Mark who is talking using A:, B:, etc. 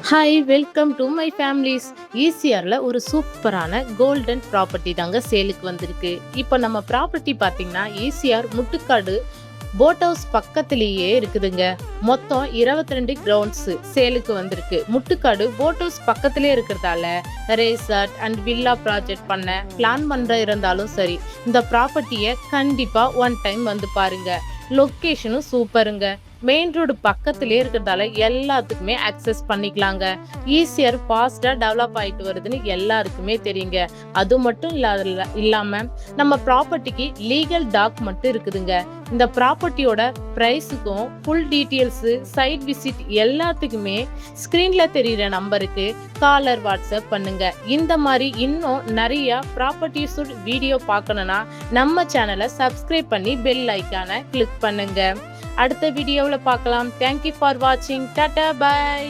A: Hi welcome to my families. ஈசிஆர்ல ஒரு சூப்பரான கோல்டன் ப்ராப்பர்ட்டி தாங்க சேலுக்கு வந்திருக்கு. இப்போ நம்ம ப்ராப்பர்ட்டி பார்த்தீங்கன்னா ஈசிஆர் முட்டுக்காடு போட் ஹவுஸ் பக்கத்திலேயே இருக்குதுங்க. மொத்தம் 22 கிரவுண்ட்ஸ் சேலுக்கு வந்திருக்கு. முட்டுக்காடு போட் ஹவுஸ் பக்கத்திலே இருக்கிறதால ரெசார்ட் அண்ட் வில்லா ப்ராஜெக்ட் பண்ண பிளான் பண்ற இருந்தாலும் சரி, இந்த ப்ராப்பர்ட்டியை கண்டிப்பா ஒன் டைம் வந்து பாருங்க. லொக்கேஷனும் சூப்பருங்க. மெயின் ரோடு பக்கத்திலே இருக்கிறதால எல்லாத்துக்குமே அக்சஸ் பண்ணிக்கலாங்க. ஈஸியர் ஃபாஸ்டா டெவலப் ஆயிட்டு வருதுன்னு எல்லாருக்குமே தெரியுங்க. அது மட்டும் இல்லாம நம்ம ப்ராப்பர்ட்டிக்கு லீகல் டாக்குமெண்ட் இருக்குதுங்க. இந்த ப்ராப்பர்ட்டியோட பிரைஸுக்கும் ஃபுல் டீட்டெயில்ஸ், சைட் விசிட் எல்லாத்துக்குமே ஸ்கிரீன்ல தெரியுற நம்பருக்கு காலர் வாட்ஸ்அப் பண்ணுங்க. இந்த மாதிரி இன்னும் நிறைய ப்ராப்பர்ட்டிஸ் வீடியோ பார்க்கணும்னா நம்ம சேனலை சப்ஸ்கிரைப் பண்ணி பெல் ஐக்கானை கிளிக் பண்ணுங்க. அடுத்த வீடியோவில் பார்க்கலாம். தேங்க்யூ ஃபார் வாட்சிங். டாடா பாய்.